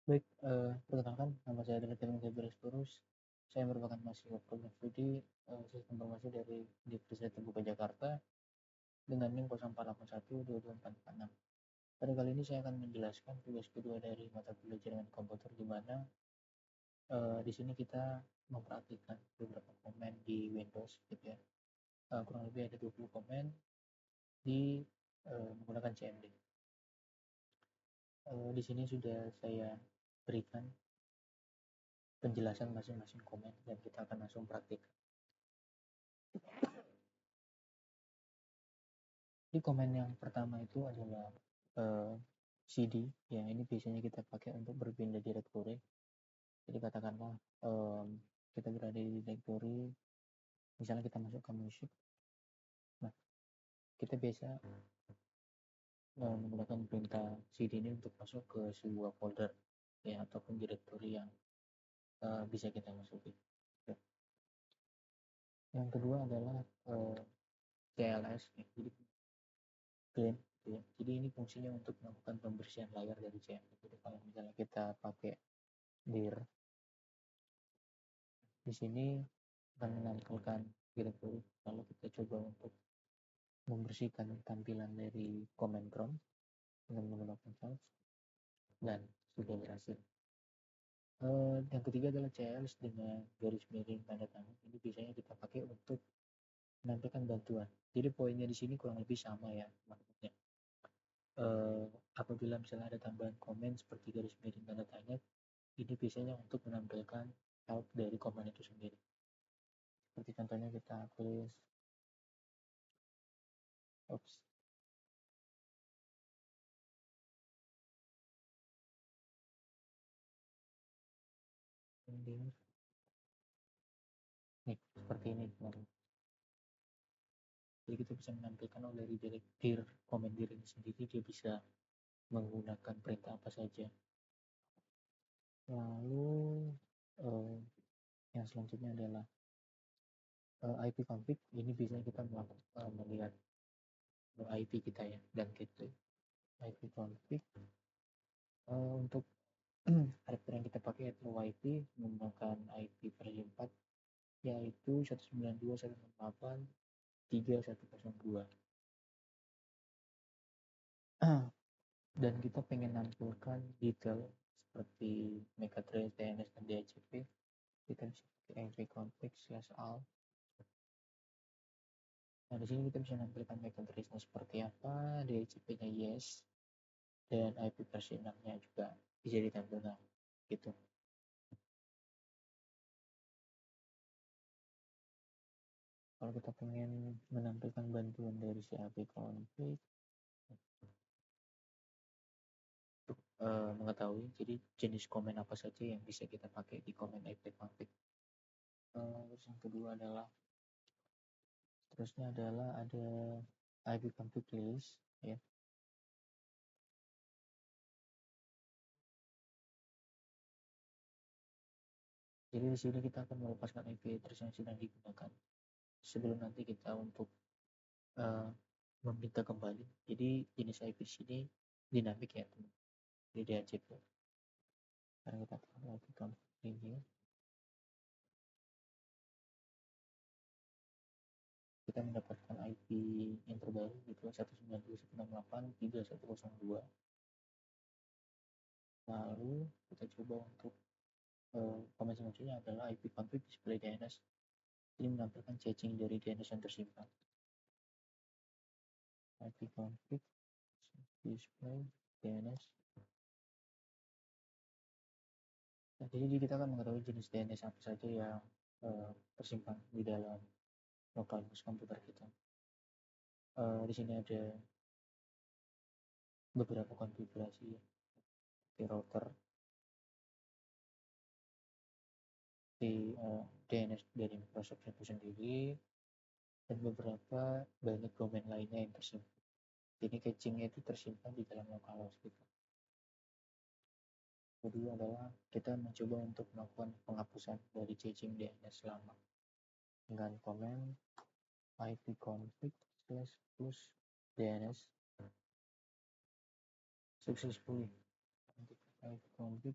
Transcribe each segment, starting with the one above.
Baik, perkenalkan nama saya adalah Kevin Gabriel. Saya merupakan mahasiswa program studi Sistem Informasi dari Universitas Terbuka Jakarta dengan NIM 0881224446. Pada kali ini saya akan menjelaskan tugas kedua dari mata kuliah jaringan komputer, di mana di sini kita mempraktikkan beberapa komen di Windows gitu ya. Kurang lebih ada 20 komen di menggunakan CMD. Di sini sudah saya berikan penjelasan masing-masing komen dan kita akan langsung praktik. Di komen yang pertama itu adalah CD, ya ini biasanya kita pakai untuk berpindah direktori. Jadi katakanlah kita berada di direktori, misalnya kita masuk ke musik. Nah, kita biasa menggunakan perintah CD ini untuk masuk ke sebuah folder ya, ataupun direktori yang bisa kita masuki. Ya. Yang kedua adalah CLS, ya. Jadi clean, ya. Jadi ini fungsinya untuk melakukan pembersihan layar dari CMD. Jadi kalau misalnya kita pakai dir, di sini akan menampilkan direktori. Lalu kita coba untuk membersihkan tampilan dari command prompt dengan menggunakan salve, dan sudah berhasil. Yang ketiga adalah CLS dengan garis miring tanda tangan. Ini biasanya kita pakai untuk menampilkan bantuan. Jadi poinnya di sini kurang lebih sama ya maksudnya. Apabila misalnya ada tambahan komen seperti garis miring tanda tanya, ini biasanya untuk menampilkan help dari komen itu sendiri. Seperti contohnya kita tulis nih seperti ini. Jadi kita bisa menampilkan dari dir komen diri sendiri, dia bisa menggunakan perintah apa saja. Lalu yang selanjutnya adalah IP config. Ini biasanya kita melihat IP kita ya, dan gateway. IP config untuk adapter yang kita pakai yaitu IP menggunakan IP versi 4, yaitu 192.168.3.102. Dan kita pengen nampilkan detail seperti MAC address, DNS, dan DHCP. Kita bisa pakai ipconfig/alt. Nah, di sini kita bisa nampilkan MAC address-nya seperti apa, DHCP-nya yes, dan IP versi 6-nya juga bisa ditampilkan gitu. Kalau kita pengen menampilkan bantuan dari si ipconfig untuk mengetahui jadi jenis komen apa saja yang bisa kita pakai di komen ipconfig. Terus yang kedua adalah ada ipconfig release ya. Jadi di sini kita akan melepaskan IP address yang sedang digunakan sebelum nanti kita untuk meminta kembali. Jadi jenis IP sini dinamik ya, di DHCP. Sekarang kita tahu IP config ini. Kita mendapatkan IP yang terbaru itu 192.168.3.102. Lalu kita coba untuk komen selanjutnya adalah IP config display DNS. Ini menampilkan caching dari DNS yang tersimpan. IP config display DNS. Nah, jadi kita akan mengetahui jenis DNS apa saja yang tersimpan di dalam lokal host komputer kita. Di sini ada beberapa konfigurasi di router, di DNS dari Microsoft itu sendiri, dan beberapa banyak domain lainnya yang tersimpan. Jadi cachingnya itu tersimpan di dalam localhost kita. Kedua adalah kita mencoba untuk melakukan penghapusan dari caching DNS lama dengan komen ipconfig/plus DNS successfully. Untuk ipconfig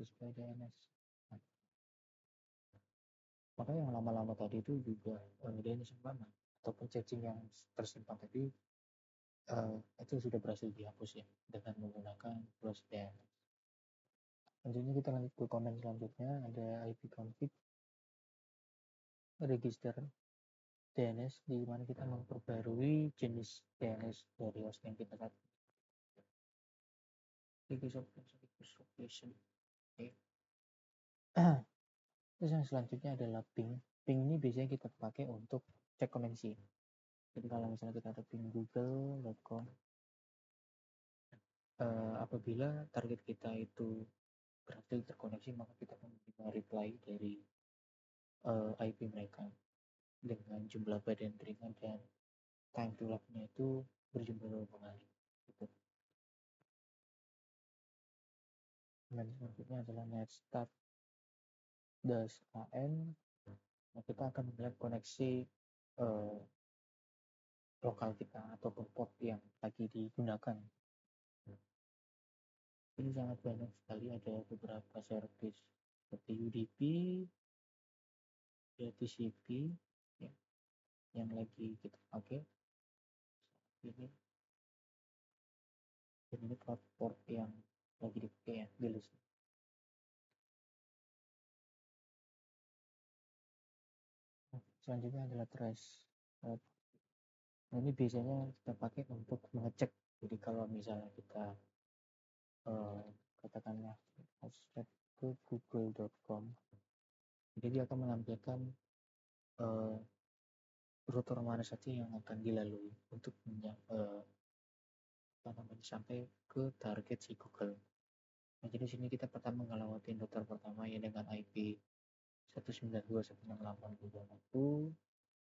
display DNS. Nah, maka yang lama-lama tadi itu juga DNS yang lama ataupun caching yang tersimpan tadi itu sudah berhasil dihapus ya dengan menggunakan Close DNS. Selanjutnya kita lanjut ke komen selanjutnya, ada ipconfig register DNS di mana kita memperbarui jenis DNS dari hosting kita saat location. Oke. Terus yang selanjutnya adalah ping. Ping ini biasanya kita pakai untuk cek koneksi. Jadi kalau misalnya kita ada ping google.com, apabila target kita itu berhasil terkoneksi, maka kita menerima reply dari IP mereka dengan jumlah byte yang terima dan time to log-nya itu berjumlah berapa kali. Gitu. Dan selanjutnya adalah netstart -an. Nah, kita akan melihat koneksi lokal kita ataupun port yang lagi digunakan. Ini sangat banyak sekali, ada beberapa service seperti UDP, TCP ya, yang lagi kita pakai ini. Dan ini port yang lagi dipakai ya di list. Selanjutnya adalah trace. Nah, ini biasanya kita pakai untuk mengecek. Jadi kalau misalnya kita katakanlah hashtag ke google.com, jadi dia akan menampilkan router mana saja yang akan dilalui untuk sampai ke target si Google. Nah, jadi sini kita pertama ngelawatin router pertama ya dengan IP 192.168.2.1,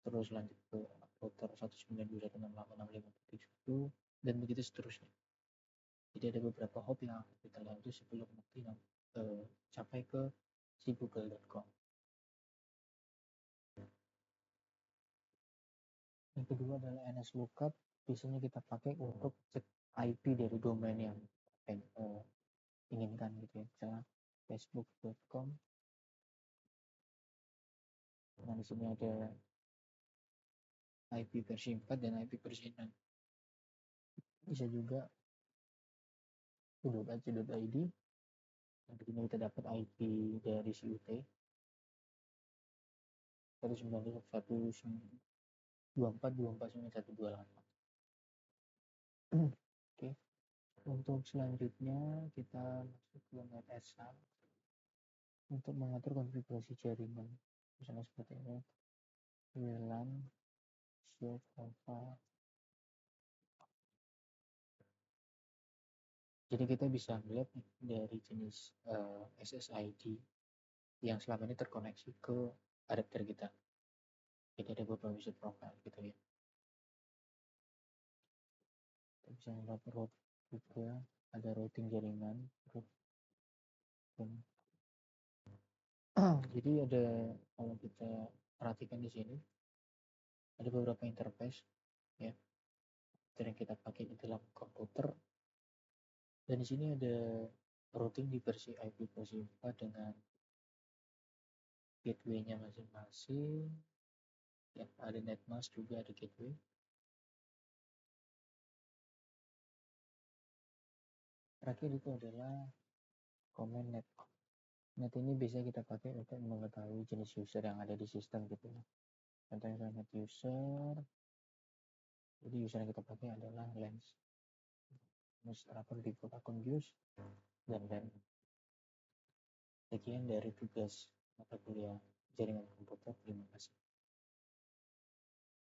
terus lanjut ke router 192.168.65.1 dan begitu seterusnya. Jadi ada beberapa hop yang akan kita lalui sebelum nanti sampai ke si google.com. Yang kedua adalah NSLOOKUP. Biasanya kita pakai untuk cek IP dari domain yang inginkan gitu ya, misalnya facebook.com. Nah, di sini ada IP versi 4 dan IP versi 6. Bisa juga .ac.id. Nah, di sini kita dapat IP dari CUT 192.124.24.9128. Oke. Untuk selanjutnya kita masuk ke NetSA untuk mengatur konfigurasi jaringan. Misalnya seperti ini. WLAN, shield, alpha. Jadi kita bisa melihat dari jenis SSID yang selama ini terkoneksi ke adapter kita. Jadi ada beberapa user profile gitu ya. Kita bisa melihat route juga, ada routing jaringan. Jadi ada, kalau kita perhatikan di sini ada beberapa interface ya yang kita pakai di dalam komputer. Dan di sini ada routing di versi IP versi 4 dengan gateway-nya masing-masing. Ya, ada netmask juga, ada gateway. Terakhir itu adalah command net. Net ini bisa kita pakai untuk mengetahui jenis user yang ada di sistem gitu ya. Contohnya net user. Jadi user yang kita pakai adalah lens. Administrator default akun use dan lain. Sekian dari tugas mata kuliah jaringan komputer. Terima kasih.